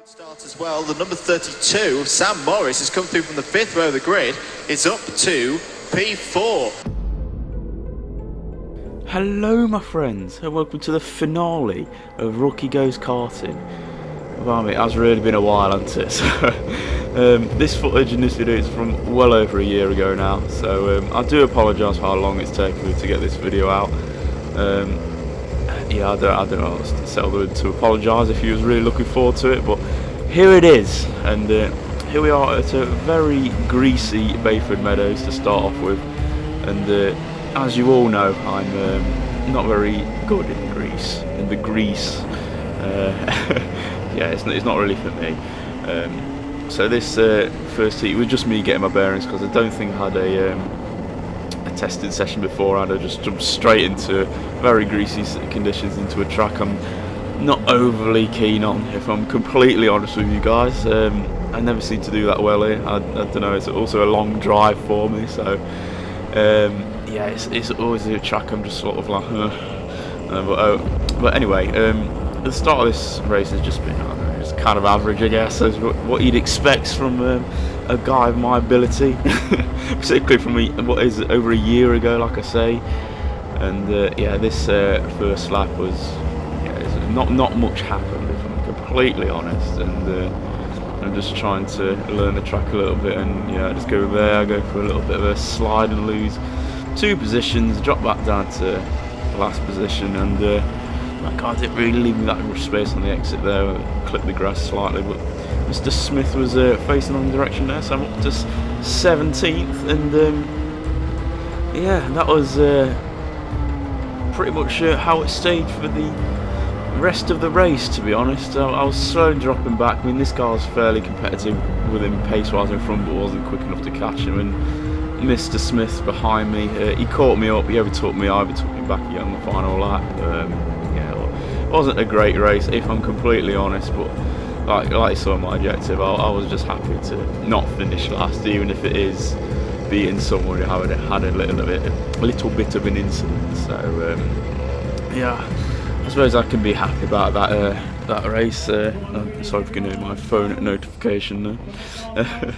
Good start as well. The number 32 of Sam Morris has come through from the 5th row of the grid. It's up to P4. Hello my friends and welcome to the finale of Rookie Goes Karting. Well, it has really been a while, hasn't it? So, this footage in this video is from well over a year ago now, so I do apologise for how long it's taken me to get this video out. Yeah, I don't know how to tell them to apologise if you was really looking forward to it, but here it is, and here we are at a very greasy Bayford Meadows to start off with, and as you all know, I'm not very good in grease, in the grease. Yeah, it's not really for me. So this first heat was just me getting my bearings, because I don't think I had a testing session beforehand. I just jumped straight into very greasy conditions into a track I'm not overly keen on, if I'm completely honest with you guys. I never seem to do that well here. I don't know, it's also a long drive for me, so yeah, it's always a track I'm just sort of like but anyway, the start of this race has just been, I don't know, it's kind of average, I guess, as what you'd expect from a guy of my ability, particularly from what is over a year ago, like I say. And yeah, this first lap was, yeah, not much happened, if I'm completely honest, and I'm just trying to learn the track a little bit, and yeah, I just go there, go for a little bit of a slide and lose 2 positions, drop back down to last position, and my car didn't really leave me that much space on the exit there. Clipped the grass slightly, but Mr. Smith was facing on the direction there, so I'm up to 17th, and yeah, that was pretty much how it stayed for the rest of the race, to be honest. I was slowly dropping back. I mean, this car was fairly competitive with him pace-wise in front, but wasn't quick enough to catch him, and Mr. Smith behind me, he caught me up, he overtook me, I overtook him back again on the final lap. Yeah, it wasn't a great race, if I'm completely honest, but like you saw my objective, I was just happy to not finish last, even if it is beating someone who had a little bit of an incident. So yeah, I suppose I can be happy about that race. I'm sorry for getting my phone notification there.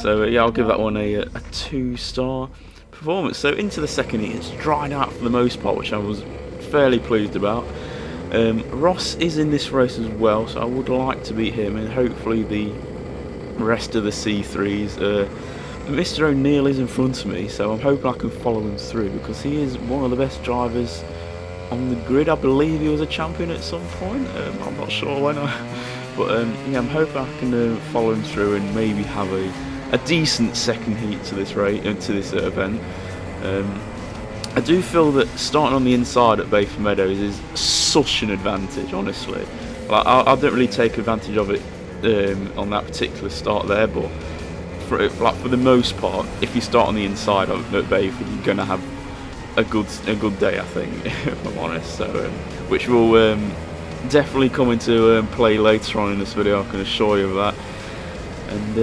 So yeah, I'll give that one a 2-star performance. So into the second heat, it's dried out for the most part, which I was fairly pleased about. Ross is in this race as well, so I would like to beat him, and hopefully the rest of the C3s. Mr. O'Neill is in front of me, so I'm hoping I can follow him through, because he is one of the best drivers on the grid. I believe he was a champion at some point. I'm not sure when, but yeah, I'm hoping I can follow him through and maybe have a decent second heat to this event. I do feel that starting on the inside at Bayford Meadows is such an advantage, honestly. Like, I don't really take advantage of it on that particular start there, but for the most part, if you start on the inside at Bayford, you're going to have a good day, I think, if I'm honest. So, which will definitely come into play later on in this video, I can assure you of that. And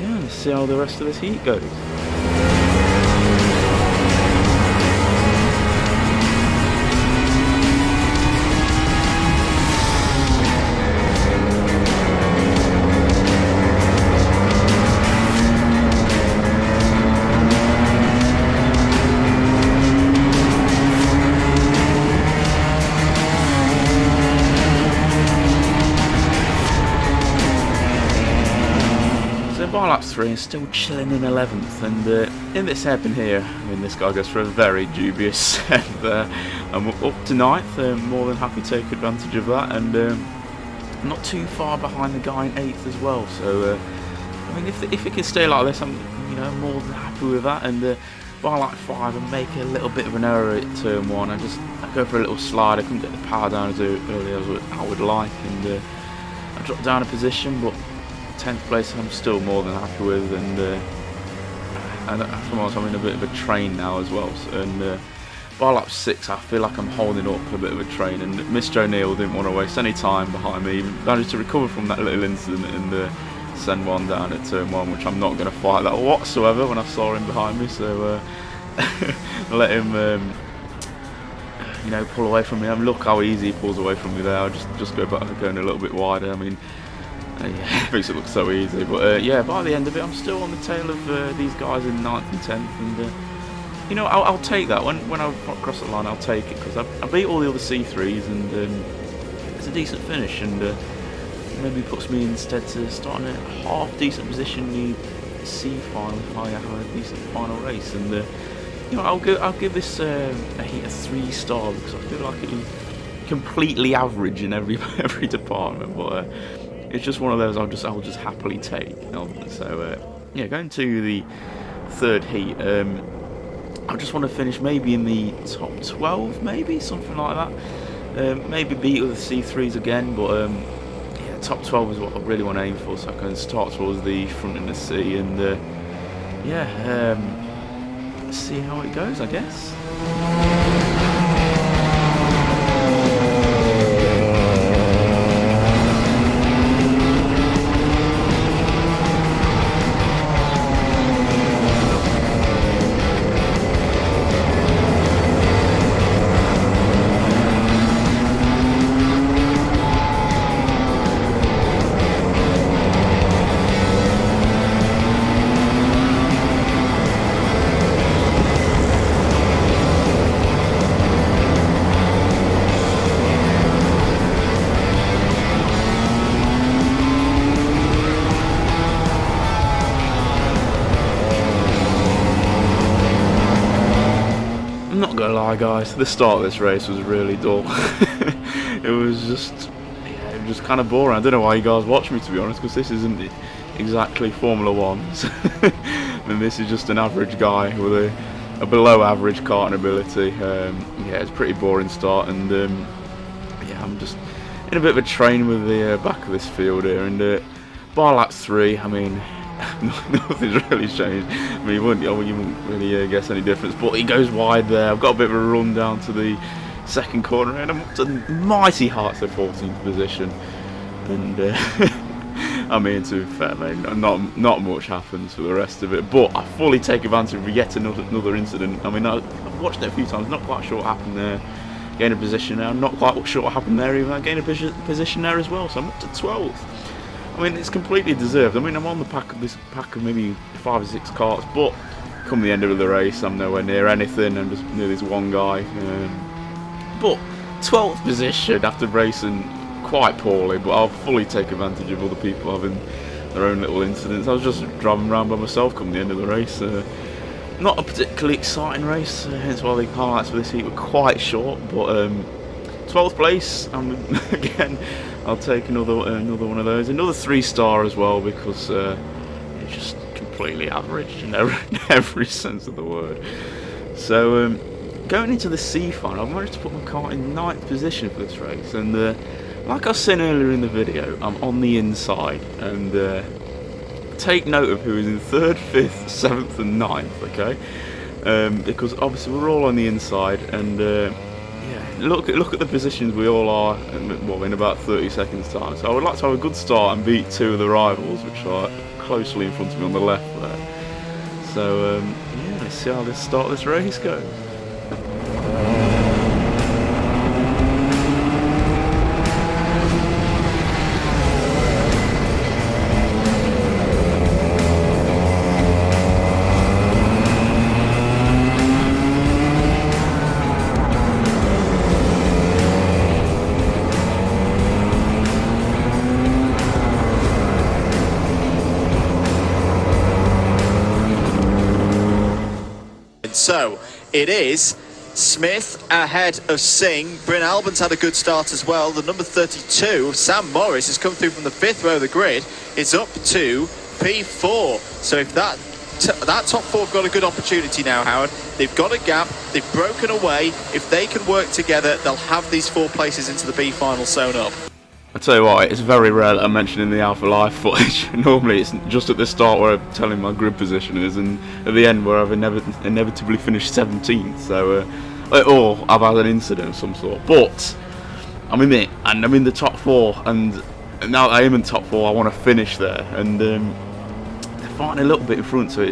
yeah, let's see how the rest of this heat goes. By lap 3 and still chilling in 11th, and in this hairpin here, I mean, this guy goes for a very dubious set there. I'm up to 9th, more than happy to take advantage of that, and not too far behind the guy in 8th as well. So I mean, if it can stay like this, I'm more than happy with that. And by lap 5, I make a little bit of an error at turn 1. I go for a little slide. I couldn't get the power down as early as I would like, and I dropped down a position, but 10th place I'm still more than happy with, and from honest, I'm in a bit of a train now as well. So, and by lap 6, I feel like I'm holding up a bit of a train, and Mr. O'Neill didn't want to waste any time behind me. He managed to recover from that little incident and send one down at turn 1, which I'm not going to fight that whatsoever when I saw him behind me. So let him pull away from me. I mean, look how easy he pulls away from me there. I'll just go back going a little bit wider. I mean, Yeah, it makes it look so easy. But yeah, by the end of it, I'm still on the tail of these guys in 9th and 10th, and you know, I'll take that when I cross the line. I'll take it because I beat all the other C3s, and it's a decent finish, and maybe puts me instead to start in a half decent position in the C final if I have a decent final race. And you know, I'll give this a 3-star because I feel like it was completely average in every department, but it's just one of those I'll just happily take. So yeah, going to the 3rd heat. I just want to finish maybe in the top 12, maybe something like that. Maybe beat with the C3s again, but yeah, top 12 is what I really want to aim for, so I can start towards the front in the C, and yeah, let's see how it goes, I guess. I'm not gonna lie, guys, the start of this race was really dull. It was just kind of boring. I don't know why you guys watch me, to be honest, because this isn't exactly Formula 1. And this is just an average guy with a below average karting ability. Yeah, it's a pretty boring start, and yeah, I'm just in a bit of a train with the back of this field here, and by lap 3, I mean, nothing's really changed. I mean, you wouldn't really guess any difference, but he goes wide there. I've got a bit of a run down to the 2nd corner, and I'm to mighty hearts of 14th position. And I mean, to be fair, mate, not much happens for the rest of it, but I fully take advantage of yet another incident. I mean, I've watched it a few times, not quite sure what happened there. Gain a position there, not quite sure what happened there even. I gained a position there as well, so I'm up to 12th. I mean, it's completely deserved. I mean, I'm on the pack of maybe 5 or 6 carts, but come the end of the race, I'm nowhere near anything. I'm just near this one guy. But 12th position after racing quite poorly, but I'll fully take advantage of other people having their own little incidents. I was just driving around by myself come the end of the race. Not a particularly exciting race, hence why the highlights for this heat were quite short, but 12th place, again, I'll take another one of those. Another 3-star as well, because it's just completely average in every sense of the word. So going into the C final, I've managed to put my car in 9th position for this race, and like I said earlier in the video, I'm on the inside, and take note of who is in 3rd, 5th, 7th and 9th, okay? Because obviously we're all on the inside, and yeah, look at the positions we all are in about 30 seconds time. So I would like to have a good start and beat 2 of the rivals, which are closely in front of me on the left there. So yeah, let's see how this start of this race goes. So it is Smith ahead of Singh. Bryn Albans had a good start as well. The number 32 of Sam Morris has come through from the 5th row of the grid. It's up to P4. So if that top 4 have got a good opportunity now, Howard. They've got a gap. They've broken away. If they can work together, they'll have these 4 places into the B final sewn up. I tell you what, it's very rare that I'm mentioning the Alpha Live footage. Normally it's just at the start where I'm telling my grid position is, and at the end where I've inevitably finished 17th. So, or I've had an incident of some sort. But I'm in it, and I'm in the top 4, and now that I am in top 4, I want to finish there. And they're fighting a little bit in front, so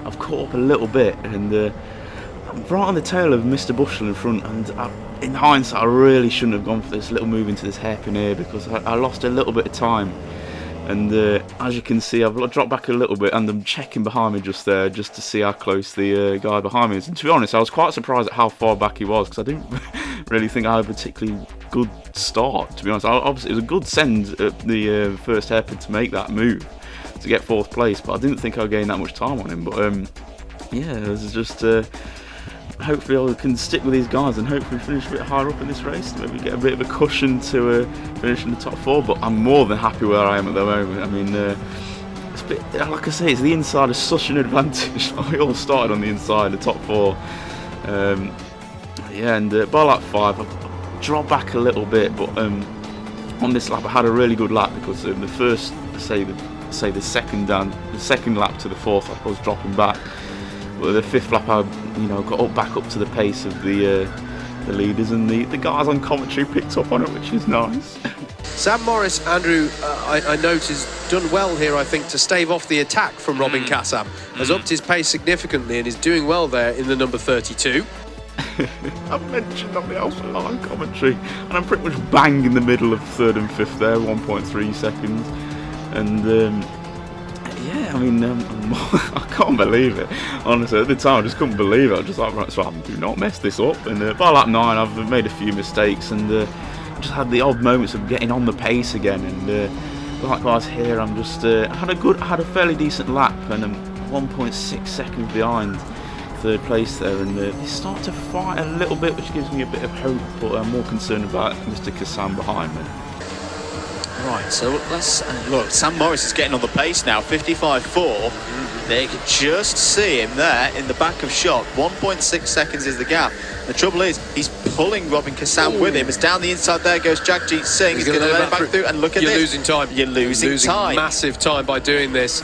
I've caught up a little bit, and I'm right on the tail of Mr. Bushell in front, and in hindsight I really shouldn't have gone for this little move into this hairpin here, because I lost a little bit of time And as you can see, I've dropped back a little bit, and I'm checking behind me just there, just to see how close the guy behind me is. And to be honest, I was quite surprised at how far back he was, because I didn't really think I had a particularly good start, to be honest. Obviously, it was a good send at the first hairpin to make that move, to get 4th place, but I didn't think I'd gain that much time on him. But yeah, this is just... hopefully I can stick with these guys and hopefully finish a bit higher up in this race, maybe get a bit of a cushion to finish in the top 4. But I'm more than happy where I am at the moment. I mean, it's a bit, like I say, it's the inside is such an advantage. We all started on the inside, the top 4. Yeah, and by lap 5, I've dropped back a little bit, but on this lap I had a really good lap, because the first, say the second lap to the 4th lap I was dropping back. But the 5th lap, I got back up to the pace of the leaders, and the guys on commentary picked up on it, which is nice. Sam Morris, Andrew, I note, has done well here, I think, to stave off the attack from Robin Kassam. Has upped his pace significantly and is doing well there in the number 32. I've mentioned on the Alpha Line commentary, and I'm pretty much bang in the middle of 3rd and 5th there, 1.3 seconds. And yeah, I mean, I can't believe it. Honestly, at the time I just couldn't believe it. I was just like, right, so I do not mess this up. And by lap 9, I've made a few mistakes, and just had the odd moments of getting on the pace again. And likewise here, I'm just I had a fairly decent lap, and I'm 1.6 seconds behind 3rd place there. And they start to fight a little bit, which gives me a bit of hope. But I'm more concerned about Mr. Kassam behind me. Right, so let's look. Sam Morris is getting on the pace now, 55.4. They can just see him there in the back of shot. 1.6 seconds is the gap. The trouble is, he's pulling Robin Kassam with him. As down the inside there goes Jagjit Singh. He's going to let him back through, and look at this. You're losing time. You're losing time. Massive time by doing this.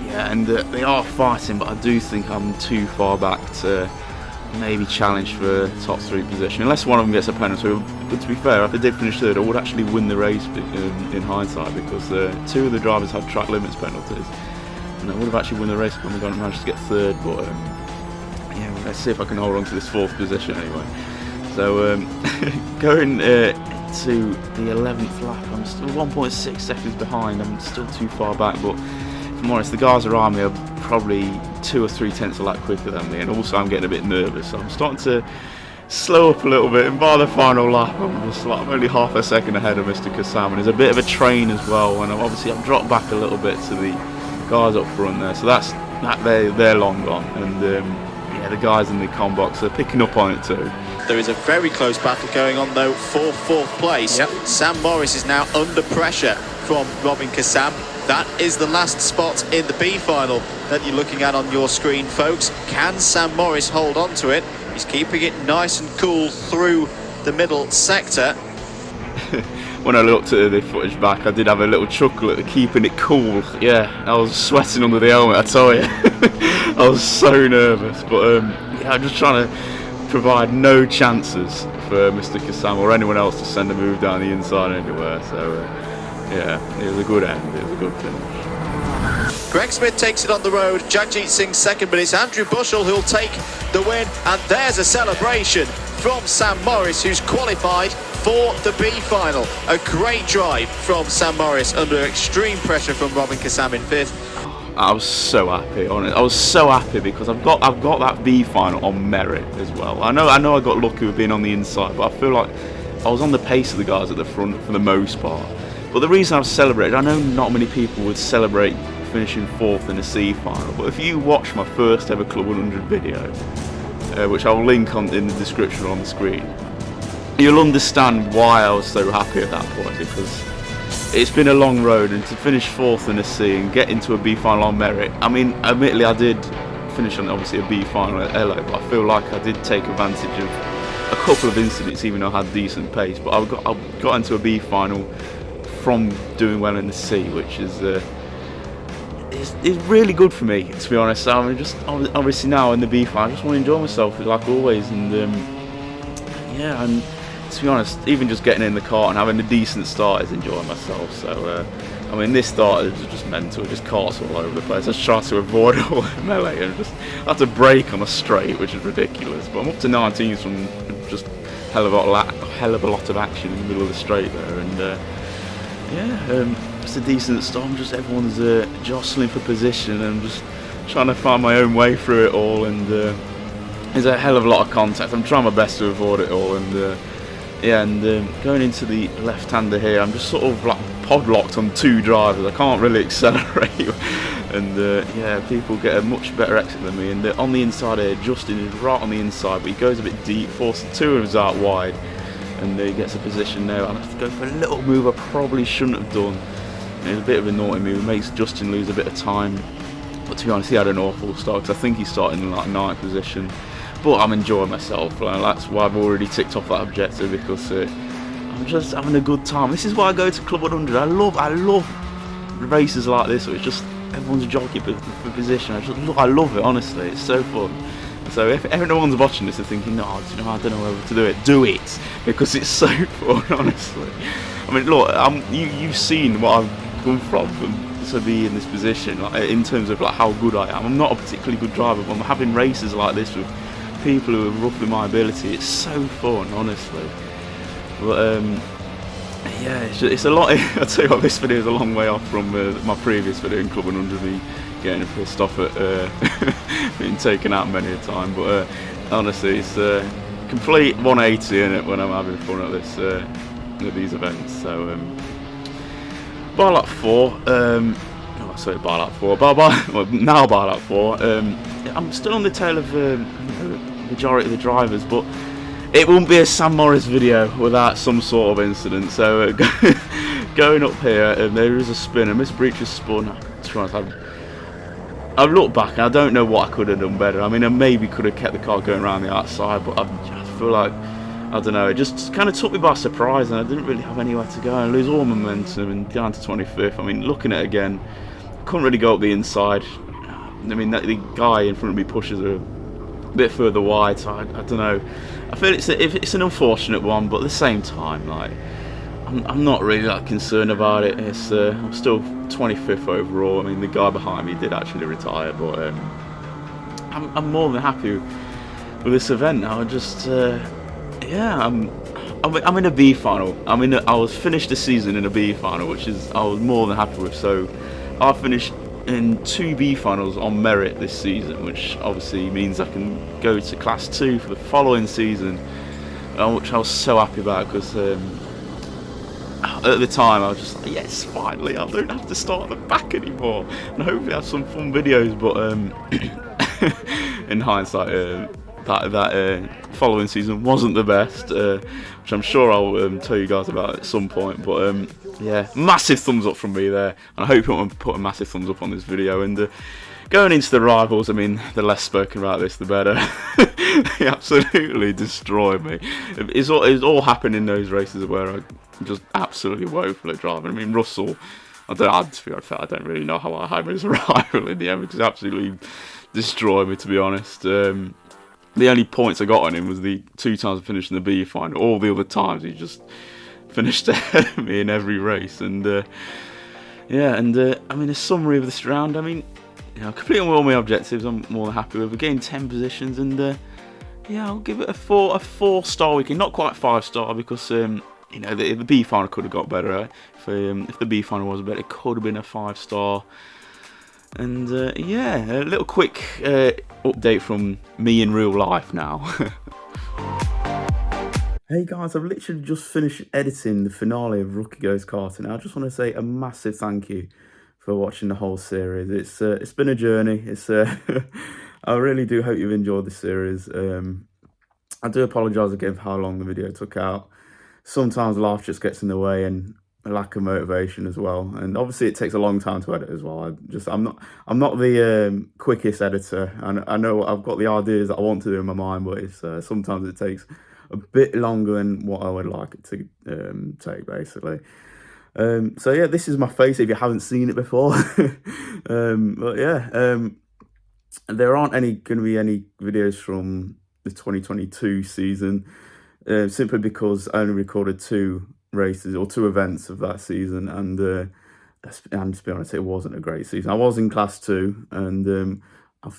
Yeah, and they are fighting, but I do think I'm too far back to maybe challenge for top 3 position, unless one of them gets a penalty. But to be fair, if they did finish 3rd, I would actually win the race in hindsight, because 2 of the drivers had track limits penalties, and I would have actually won the race if I hadn't managed to get 3rd. But yeah, let's see if I can hold on to this 4th position anyway. So going to the 11th lap, I'm still 1.6 seconds behind. I'm still too far back, but if I'm honest, the guys around me are probably 2 or 3 tenths a lap quicker than me, and also I'm getting a bit nervous, so I'm starting to slow up a little bit. And by the final lap, I'm only half a second ahead of Mr. Kassam, and he's a bit of a train as well. And I've dropped back a little bit to the guys up front there, so they're long gone. And yeah, the guys in the com box are picking up on it too. There is a very close battle going on though for 4th place. Yep. Sam Morris is now under pressure from Robin Kassam. That is the last spot in the B final that you're looking at on your screen, folks. Can Sam Morris hold on to it? He's keeping it nice and cool through the middle sector. When I looked at the footage back, I did have a little chuckle at keeping it cool. Yeah, I was sweating under the helmet, I tell you. I was so nervous, but yeah, I'm just trying to provide no chances for Mr. Kassam or anyone else to send a move down the inside anywhere. So yeah, it was a good end, it was a good finish. Greg Smith takes it on the road, Jagjit Singh 2nd, but it's Andrew Bushell who'll take the win, and there's a celebration from Sam Morris, who's qualified for the B final. A great drive from Sam Morris under extreme pressure from Robin Kassam in 5th. I was so happy on it. I was so happy because I've got that B final on merit as well. I know I got lucky with being on the inside, but I feel like I was on the pace of the guys at the front for the most part. But the reason I've celebrated, I know not many people would celebrate finishing 4th in a C final, but if you watch my first ever Club 100 video, which I'll link in the description on the screen, you'll understand why I was so happy at that point, because it's been a long road, and to finish 4th in a C and get into a B final on merit. I mean, admittedly I did finish on obviously a B final at LA, but I feel like I did take advantage of a couple of incidents, even though I had decent pace. But I got into a B final from doing well in the C, which is really good for me, to be honest. I mean, just obviously now in the B final, I just want to enjoy myself like always, and yeah, and to be honest, even just getting in the car and having a decent start is enjoying myself. So I mean, this start is just mental, just karts all over the place. I just try to avoid all the melee and just have to brake on a straight, which is ridiculous. But I'm up to 19s from just hell of a lot of action in the middle of the straight there, and it's a decent storm. Just everyone's jostling for position, and just trying to find my own way through it all. And there's a hell of a lot of contact. I'm trying my best to avoid it all. And going into the left-hander here, I'm just sort of like pod locked on 2 drivers. I can't really accelerate. And people get a much better exit than me. And on the inside here, Justin is right on the inside, but he goes a bit deep, forcing 2 of us out wide. And he gets a position now. I have to go for a little move I probably shouldn't have done. And it's a bit of a naughty move. It makes Justin lose a bit of time. But to be honest, he had an awful start, because I think he started in like 9th position. But I'm enjoying myself. That's why I've already ticked off that objective, because I'm just having a good time. This is why I go to Club 100. I love races like this, where it's just everyone's jockeying for position. I love it, honestly. It's so fun. So if everyone's watching this and thinking, no, I don't know whether to do it, because it's so fun, honestly. I mean, look, you've seen what I've come from to be in this position, like, in terms of like how good I am. I'm not a particularly good driver, but I'm having races like this with people who are roughly my ability. It's so fun, honestly. But it's a lot. I tell you what, this video is a long way off from my previous video in Club 100. Me getting pissed off at being taken out many a time, but honestly, it's a complete 180 in it when I'm having fun at this at these events. So bar lap 4. Bar lap 4. Now bar lap 4. I'm still on the tail of the majority of the drivers, but it won't be a Sam Morris video without some sort of incident. So going up here, there is a spin, and Miss Breach has spun. I've looked back and I don't know what I could have done better. I mean, I maybe could have kept the car going around the outside, but I feel like, I don't know, it just kind of took me by surprise, and I didn't really have anywhere to go and lose all momentum and down to 25th. I mean, looking at it again, couldn't really go up the inside. I mean, the guy in front of me pushes a bit further wide, so I don't know. I feel it's an unfortunate one, but at the same time, like, I'm not really that concerned about it. I'm still 25th overall. I mean, the guy behind me did actually retire, but I'm more than happy with this event now. I'm in a B final. I was finished the season in a B final, which I was more than happy with. So I finished in 2 B finals on merit this season, which obviously means I can go to Class 2 for the following season, which I was so happy about, because at the time I was just like, yes, finally, I don't have to start at the back anymore, and hopefully have some fun videos. But in hindsight, that following season wasn't the best, which I'm sure I'll tell you guys about at some point. But massive thumbs up from me there, and I hope you want to put a massive thumbs up on this video. And going into the rivals, I mean, the less spoken about this, the better. They absolutely destroyed me. It's all happened in those races where I just absolutely woeful at driving. I mean, Russell, I don't really know how I had his rival in the end, because he absolutely destroyed me, to be honest. The only points I got on him was the 2 times I finished in the B final. All the other times he just finished ahead of me in every race. And I mean, a summary of this round, I mean, completing all my objectives, I'm more than happy with. We're getting 10 positions, and I'll give it a 4-star weekend. Not quite 5-star, because the B final could have got better. If the B final was better, it could have been a 5-star. And a little quick update from me in real life now. Hey guys, I've literally just finished editing the finale of Rookie Goes Karting. I just want to say a massive thank you for watching the whole series. It's been a journey. I really do hope you've enjoyed the series. I do apologise again for how long the video took out. Sometimes life just gets in the way, and a lack of motivation as well, and obviously it takes a long time to edit as well. I'm not the quickest editor, and I know I've got the ideas that I want to do in my mind, but it's sometimes it takes a bit longer than what I would like it to take, basically. This is my face if you haven't seen it before. There aren't going to be any videos from the 2022 season, simply because I only recorded 2 races or 2 events of that season, and to be honest, it wasn't a great season. I was in Class 2, and I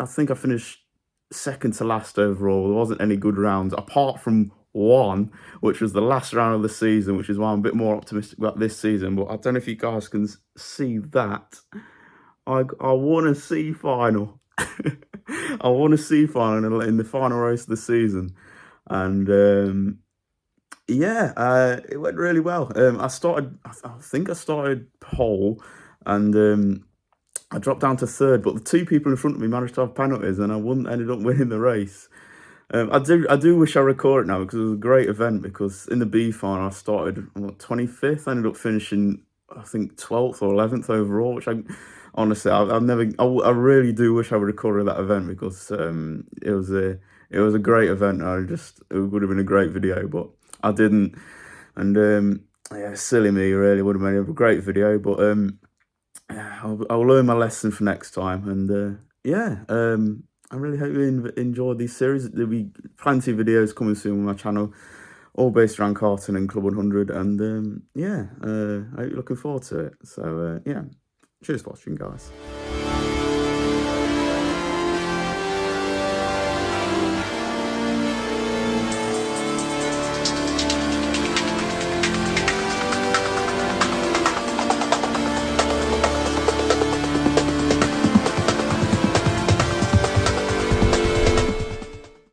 think I finished second to last overall. There wasn't any good rounds apart from 1, which was the last round of the season, which is why I'm a bit more optimistic about this season. But I don't know if you guys can see that. I won a C final. I won a C final in the final race of the season. And yeah, it went really well. I think I started pole, and I dropped down to 3rd, but the 2 people in front of me managed to have penalties, and I ended up winning the race. I do wish I recorded it now, because it was a great event. Because in the B final, I started 25th, ended up finishing I think 12th or 11th overall, which I honestly I really do wish I would recorded that event, because it was a great event. It would have been a great video, but I didn't, and yeah, silly me, really. Would have made a great video, but I'll learn my lesson for next time, and yeah, I really hope you enjoyed these series. There'll be plenty of videos coming soon on my channel, all based around karting and Club 100, and yeah, I hope you're looking forward to it. So yeah, cheers for watching, guys.